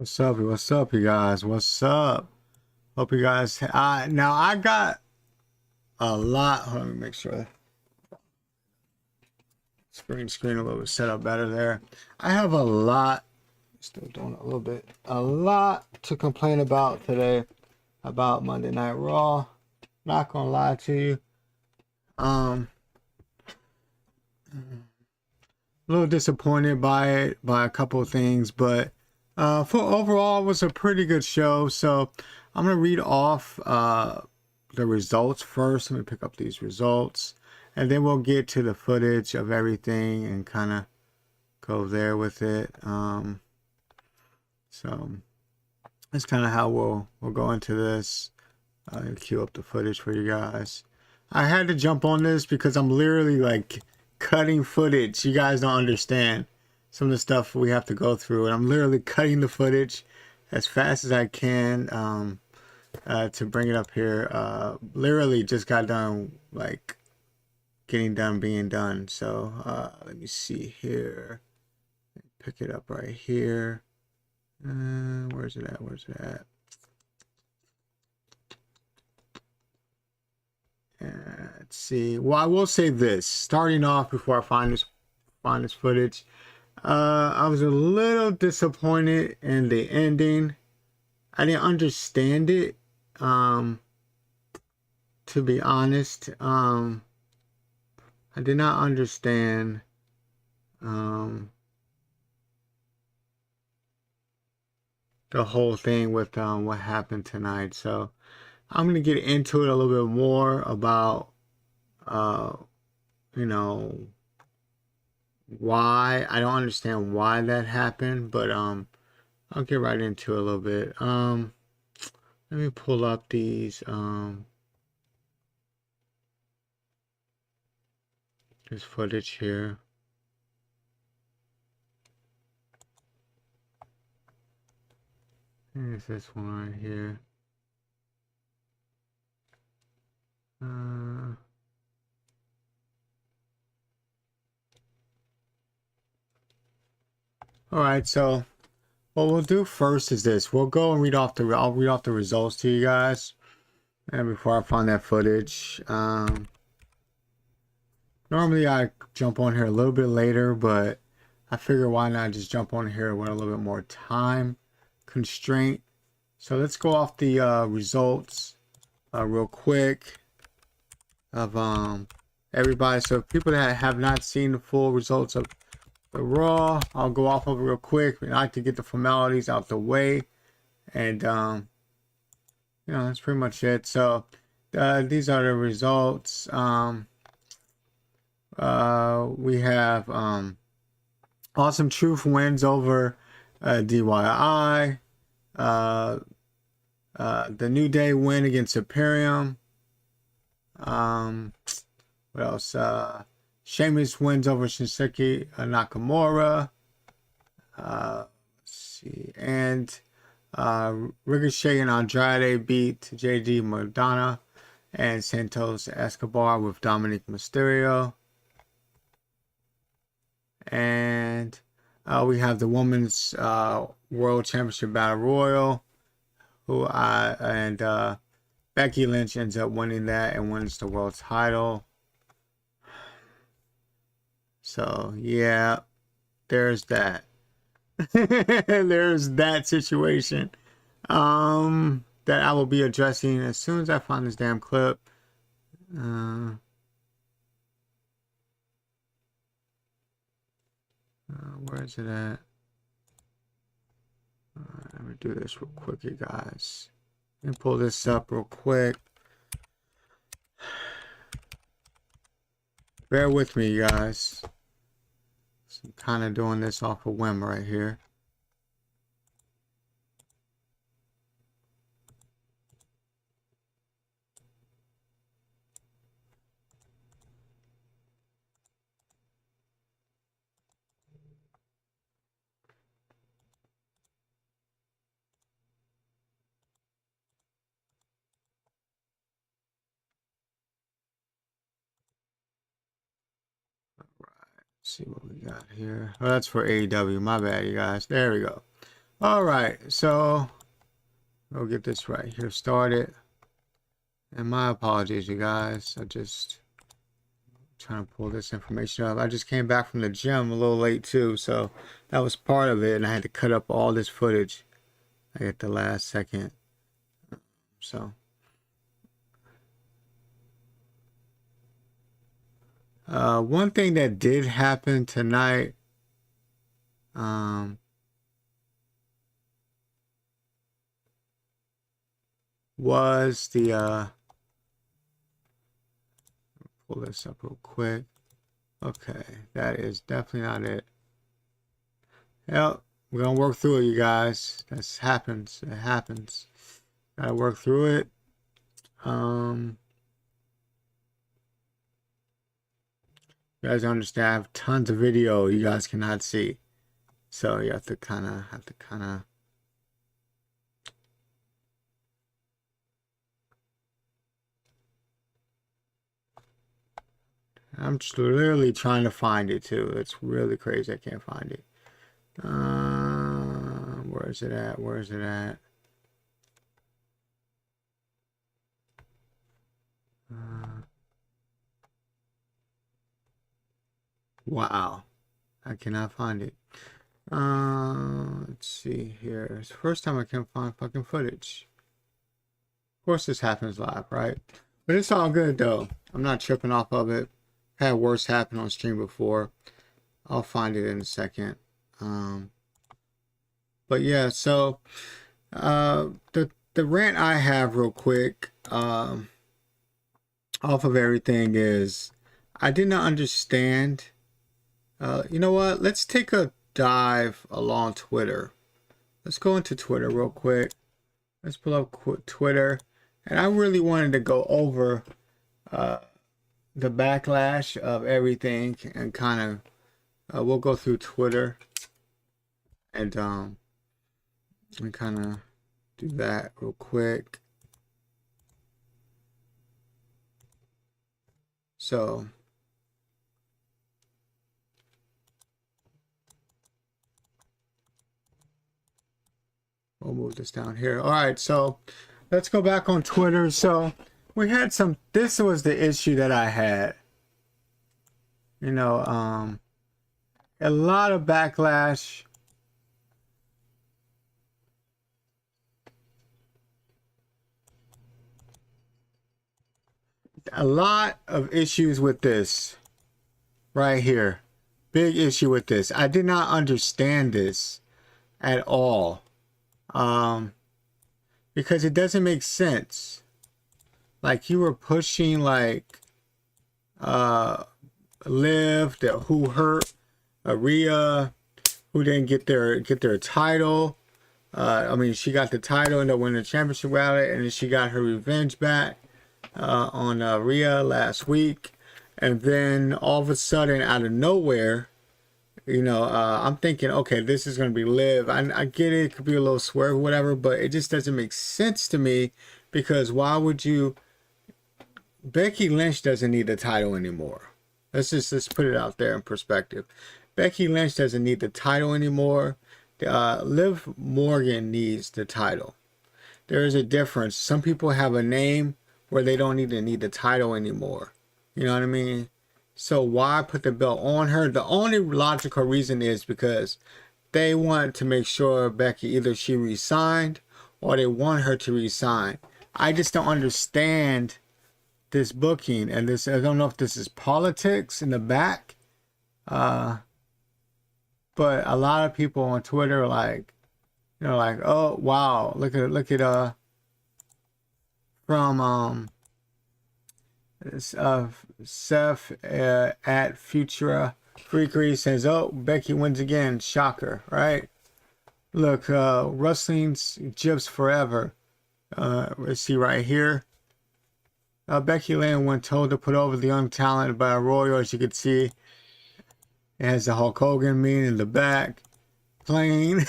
What's up? What's up, you guys? What's up? Hope you guys. Now I got a lot. Let me make sure screen a little bit set up better there. I have a lot. Still doing a little bit. A lot to complain about today about Monday Night Raw. Not gonna lie to you. Um, a little disappointed by it, by a couple of things, but for overall, it was a pretty good show. So I'm gonna read off the results first. Let me pick up these results, and then we'll get to the footage of everything and kind of go there with it. So that's kind of how we'll go into this. Cue up the footage for you guys. I had to jump on this because I'm literally like cutting footage. You guys don't understand some of the stuff we have to go through, and I'm literally cutting the footage as fast as I can to bring it up here. Literally just got done like getting done being done. So let me see here. Pick it up right here. Where's it at? Where's it at? Let's see. Well, I will say this. Starting off before I find this footage, I was a little disappointed in the ending. I didn't understand it. To be honest, I did not understand the whole thing with what happened tonight. So I'm gonna get into it a little bit more about uh, you know, why. I don't understand why that happened, but I'll get right into it a little bit. Let me pull up these this footage here. Here's this one right here. All right, so what we'll do first is this. We'll go and I'll read off the results to you guys. And before I find that footage, normally I jump on here a little bit later, but I figure why not just jump on here with a little bit more time constraint. So let's go off the results real quick of everybody. So people that have not seen the full results of the Raw, I'll go off of it real quick. I like to get the formalities out the way, and that's pretty much it. So these are the results. We have Awesome Truth wins over DYI. The New Day win against Imperium. What else? Sheamus wins over Shinsuke Nakamura. Let's see. And Ricochet and Andrade beat JD Madonna and Santos Escobar with Dominic Mysterio. And we have the Women's World Championship Battle Royal, and Becky Lynch ends up winning that and wins the world title. So yeah, there's that. There's that situation. That I will be addressing as soon as I find this damn clip. Where is it at? Let me do this real quick, you guys. Let me pull this up real quick. Bear with me, you guys. So I'm kind of doing this off a whim right here. See what we got here. Oh, that's for AEW. My bad, you guys. There we go. All right, so we'll get this right here started. And my apologies, you guys. I just trying to pull this information up. I just came back from the gym a little late too, so that was part of it, and I had to cut up all this footage at the last second. So one thing that did happen tonight, was the pull this up real quick. Okay, that is definitely not it. Yep, we're gonna work through it, you guys. That happens. It happens. Gotta work through it. You guys understand? I have tons of video you guys cannot see, so you have to kind of. I'm just literally trying to find it too. It's really crazy. I can't find it. Where is it at? Where is it at? Wow. I cannot find it. Let's see here. It's the first time I can find fucking footage. Of course this happens live, right? But it's all good though. I'm not tripping off of it. Had worse happen on stream before. I'll find it in a second. But yeah, so the rant I have real quick off of everything is I did not understand. You know what? Let's take a dive along Twitter. Let's go into Twitter real quick. Let's pull up Twitter. And I really wanted to go over the backlash of everything and kind of we'll go through Twitter and kind of do that real quick. So we'll move this down here. All right, so let's go back on Twitter. So we had some, this was the issue that I had. You know, a lot of backlash. A lot of issues with this right here. Big issue with this. I did not understand this at all. Because it doesn't make sense. Like you were pushing like Liv, who hurt Rhea, who didn't get their title. I mean, she got the title and won the championship rally, and then she got her revenge back on Rhea last week. And then all of a sudden, out of nowhere, you know, I'm thinking, okay, this is going to be Liv. I get it. It could be a little swerve or whatever, but it just doesn't make sense to me because why would you... Becky Lynch doesn't need the title anymore. Let's put it out there in perspective. Becky Lynch doesn't need the title anymore. Liv Morgan needs the title. There is a difference. Some people have a name where they don't need the title anymore. You know what I mean? So why put the belt on her? The only logical reason is because they want to make sure Becky either she resigned or they want her to resign. I just don't understand this booking and this. I don't know if this is politics in the back, but a lot of people on Twitter are like, you know, like, oh wow, look at from Seth at Futura Freakery says, oh, Becky wins again, shocker, right? Look, wrestling's Jibs forever. Let's see right here. Becky Lynch, when told to put over the young talent by Royal, as you can see, it has the Hulk Hogan meme in the back. Plain.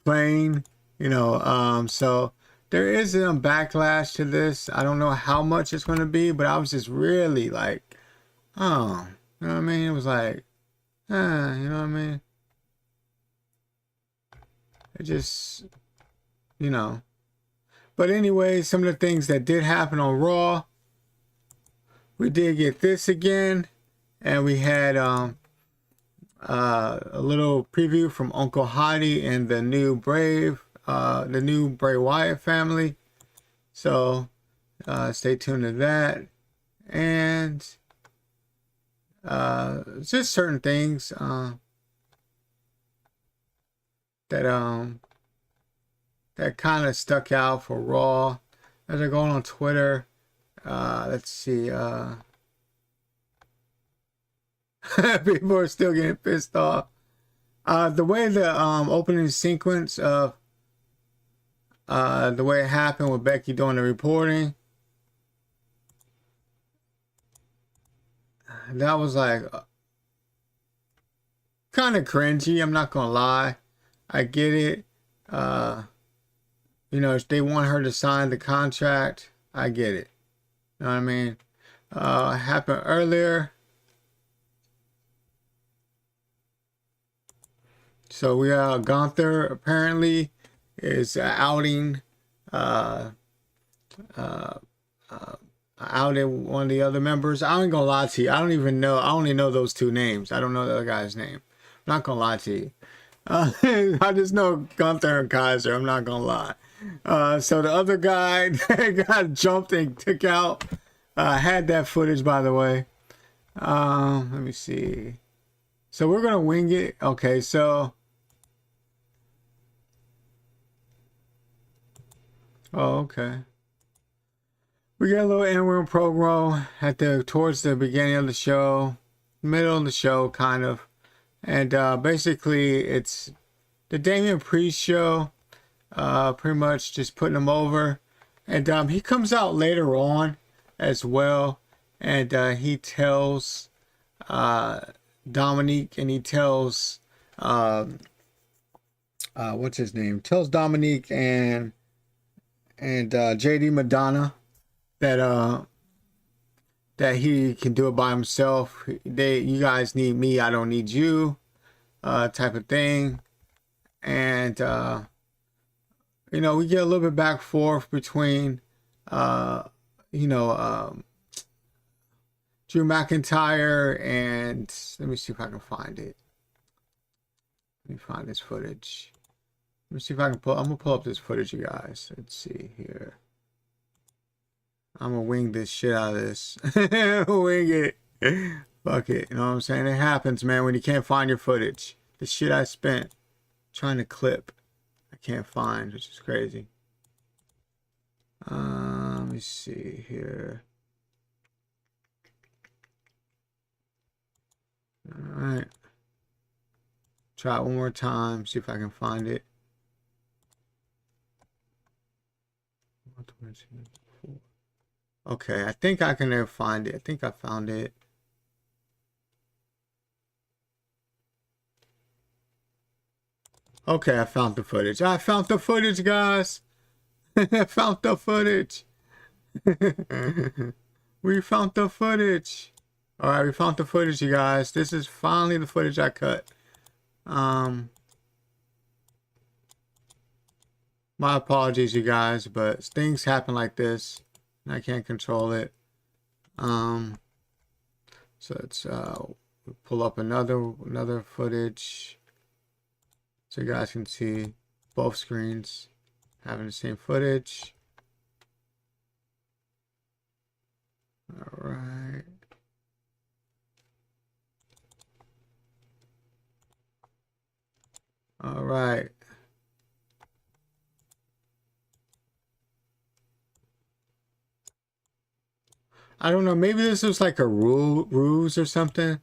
Plain. You know, so there is a backlash to this. I don't know how much it's going to be, but I was just really like, oh, you know what I mean? It was like, you know what I mean? It just, you know. But anyway, some of the things that did happen on Raw, we did get this again, and we had a little preview from Uncle Hottie and the new Bray Wyatt family. So stay tuned to that, and just certain things that kind of stuck out for Raw as I go on Twitter. Let's see. People are still getting pissed off. The way the opening sequence of the way it happened with Becky doing the reporting, that was like kind of cringy. I'm not gonna lie. I get it. You know, if they want her to sign the contract, I get it. You know what I mean? It happened earlier. So we Gunther apparently is outing outed one of the other members. I ain't gonna lie to you. I don't even know. I only know those two names. I don't know the other guy's name. I'm not gonna lie to you. I just know Gunther and Kaiser. I'm not gonna lie. So the other guy that got jumped and took out had that footage, by the way. Let me see. So we're gonna wing it. Okay, so okay. We got a little in-room promo towards the beginning of the show, middle of the show, kind of, and basically it's the Damian Priest show. Pretty much just putting him over, and he comes out later on as well, and he tells Dominique, and he tells what's his name? Tells Dominique and JD Madonna that he can do it by himself. You guys need me, I don't need you, type of thing. And you know, we get a little bit back and forth between you know, Drew McIntyre and, let me see if I can find it. Let me find this footage. Let me see if I can I'm gonna pull up this footage, you guys. Let's see here. I'm gonna wing this shit out of this. Wing it. Fuck it. You know what I'm saying? It happens, man, when you can't find your footage. The shit I spent trying to clip, I can't find, which is crazy. Let me see here. All right. Try it one more time. See if I can find it. Okay, I think I can find it. I think I found it. Okay, I found the footage. I found the footage, guys. I found the footage. We found the footage. All right, we found the footage, you guys. This is finally the footage I cut. My apologies, you guys, but things happen like this, and I can't control it. So let's pull up another footage, so you guys can see both screens having the same footage. All right. All right. I don't know. Maybe this was like a ruse or something.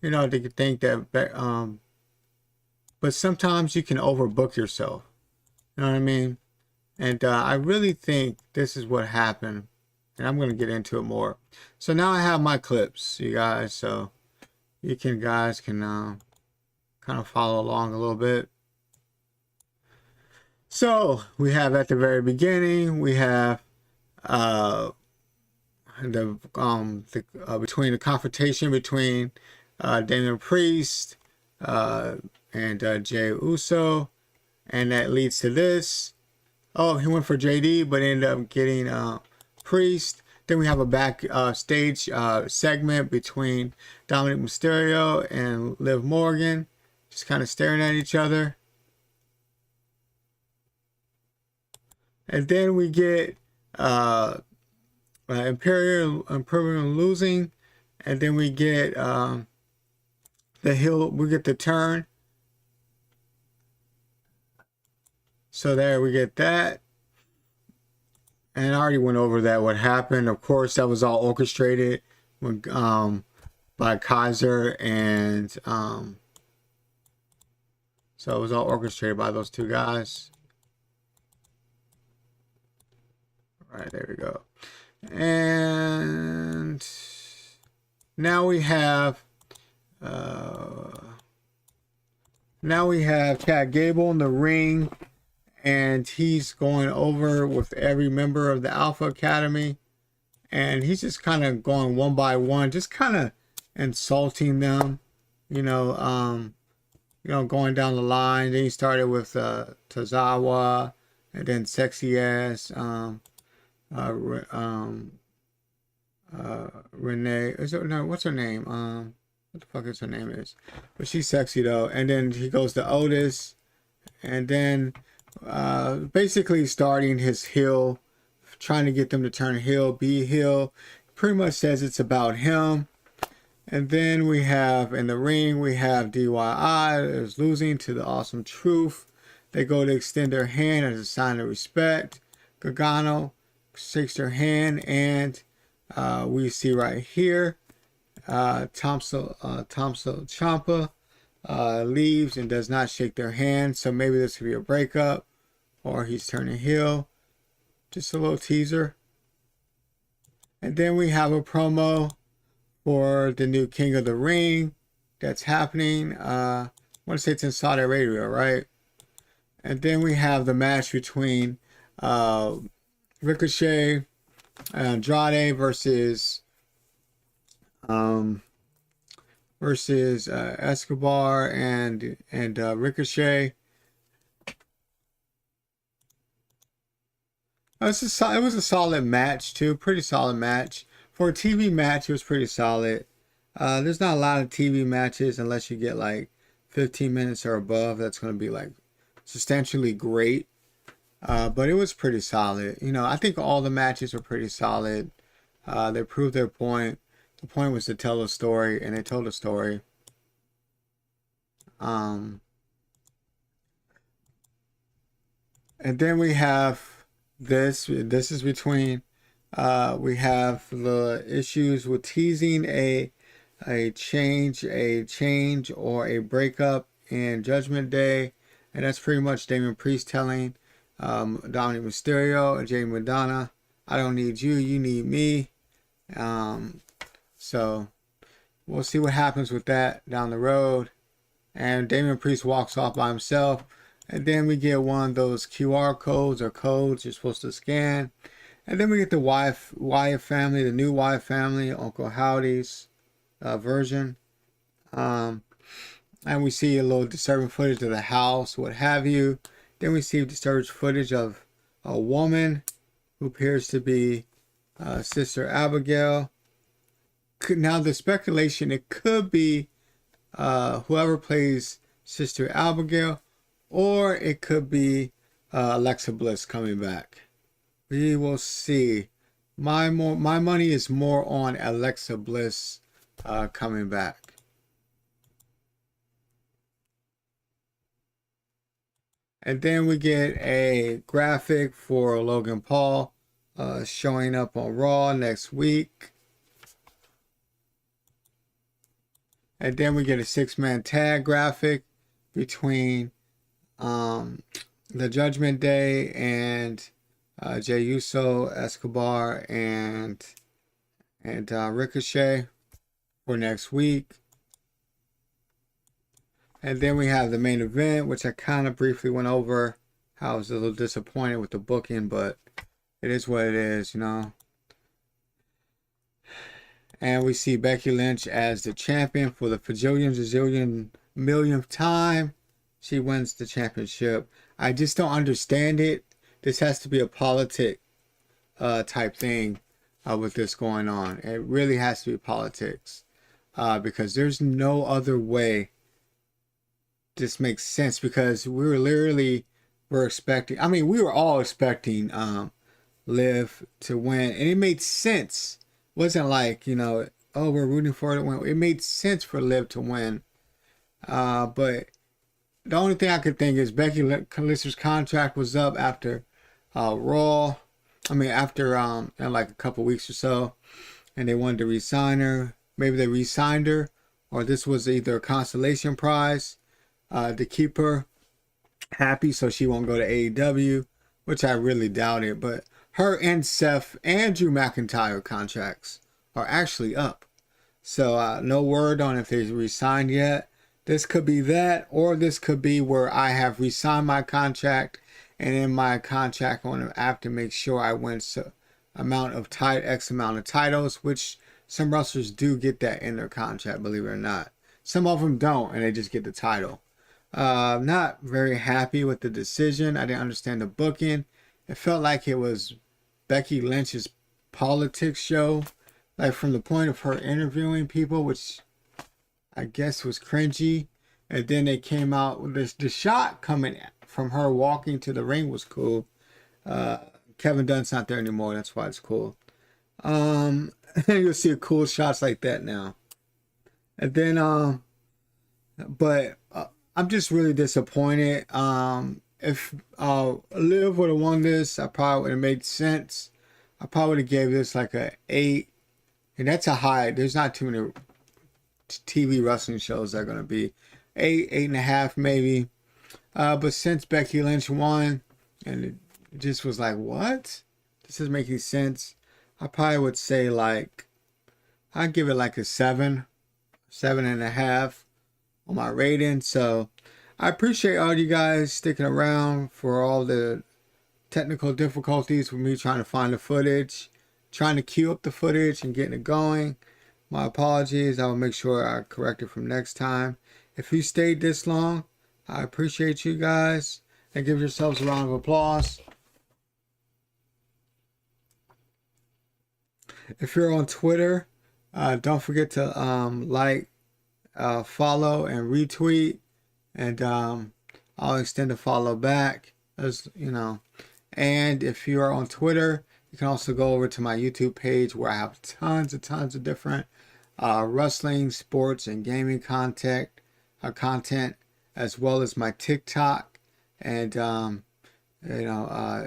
You know, they could think that. But sometimes you can overbook yourself. You know what I mean? And I really think this is what happened. And I'm going to get into it more. So now I have my clips, you guys. So you guys can kind of follow along a little bit. So we have at the very beginning, we have between the confrontation between Damian Priest and Jey Uso. and that leads to this. Oh, he went for JD, but ended up getting Priest. Then we have a backstage segment between Dominic Mysterio and Liv Morgan, just kind of staring at each other. And then we get Imperium losing, and then we get the heel. We get the turn. So there we get that. And I already went over that, what happened. Of course, that was all orchestrated when, by Kaiser, and so it was all orchestrated by those two guys. All right, there we go. And now we have Chad Gable in the ring, and he's going over with every member of the Alpha Academy, and he's just kind of going one by one, just kind of insulting them, going down the line. Then he started with Tozawa, and then Sexy Ass, Renee. What's her name? What the fuck is her name is? But she's sexy though. And then he goes to Otis, and then basically starting his heel, trying to get them to turn heel, be heel. Pretty much says it's about him. And then we have in the ring, we have DIY is losing to the Awesome Truth. They go to extend their hand as a sign of respect. Gargano shakes their hand, and we see right here Tommaso Ciampa leaves and does not shake their hand. So maybe this could be a breakup, or he's turning heel. Just a little teaser. And then we have a promo for the new King of the Ring that's happening. I want to say it's in Saudi Arabia, right? And then we have the match between Ricochet, Andrade versus Escobar and Ricochet. It was a solid match too, pretty solid match. For a TV match, it was pretty solid. There's not a lot of TV matches unless you get like 15 minutes or above. That's going to be like substantially great. But it was pretty solid. I think all the matches were pretty solid. They proved their point. The point was to tell a story, and they told a story. And then we have this is between we have the issues with teasing a change or a breakup in Judgment Day, and that's pretty much Damian Priest telling Dominic Mysterio and Jay Madonna, I don't need you, you need me. So we'll see what happens with that down the road. And Damian Priest walks off by himself. And then we get one of those QR codes or codes you're supposed to scan. And then we get the Wyatt family, the new Wyatt family, Uncle Howdy's version. And we see a little disturbing footage of the house, what have you. Then we see disturbing footage of a woman who appears to be Sister Abigail. Now the speculation, it could be whoever plays Sister Abigail, or it could be Alexa Bliss coming back. We will see. My money is more on Alexa Bliss coming back. And then we get a graphic for Logan Paul showing up on Raw next week. And then we get a 6-man tag graphic between the Judgment Day and Jey Uso, Escobar, and Ricochet for next week. And then we have the main event, which I kind of briefly went over. I was a little disappointed with the booking, but it is what it is, And we see Becky Lynch as the champion for the millionth time. She wins the championship. I just don't understand it. This has to be a politic type thing with this going on. It really has to be politics because there's no other way this makes sense, because we were literally were expecting, I mean, we were all expecting Liv to win, and it made sense. It wasn't like, you know, oh, we're rooting for it to win. It made sense for Liv to win. But the only thing I could think is Becky Lynch's contract was up after Raw. I mean, after in like a couple weeks or so, and they wanted to re-sign her. Maybe they re-signed her, or this was either a consolation prize to keep her happy so she won't go to AEW, which I really doubt it. But her and Seth and Drew McIntyre contracts are actually up. So no word on if they've re-signed yet. This could be that, or this could be where I have re-signed my contract, and in my contract I have to make sure I win X amount of titles, which some wrestlers do get that in their contract, believe it or not. Some of them don't, and they just get the title. Not very happy with the decision. I didn't understand the booking. It felt like it was Becky Lynch's politics show, like from the point of her interviewing people, which I guess was cringy. And then they came out with this. The shot coming from her walking to the ring was cool. Kevin Dunn's not there anymore. That's why it's cool. You'll see cool shots like that now. And then, but I'm just really disappointed. If Liv would have won this, I probably would have made sense. I probably would have gave this like a 8. And that's a high. There's not too many TV wrestling shows that are going to be 8, 8.5 maybe. But since Becky Lynch won, and it just was like, what? This is making sense. I probably would say like, I'd give it like a 7, 7.5 on my rating. So I appreciate all you guys sticking around for all the technical difficulties with me trying to find the footage, trying to queue up the footage and getting it going. My apologies. I will make sure I correct it from next time. If you stayed this long, I appreciate you guys, and give yourselves a round of applause. If you're on Twitter, don't forget to like, follow, and retweet, and I'll extend a follow back, as you know. And if you are on Twitter, you can also go over to my YouTube page where I have tons of different wrestling, sports, and gaming content, as well as my TikTok. And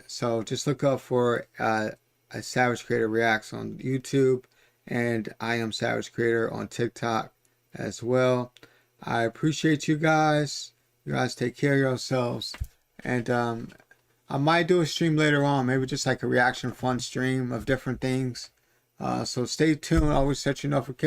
so just look up for a Savage Creator Reacts on YouTube, and I am Savage Creator on TikTok as well. I appreciate you guys. You guys take care of yourselves, and I might do a stream later on, maybe just like a reaction fun stream of different things. So stay tuned. Always set your notifications.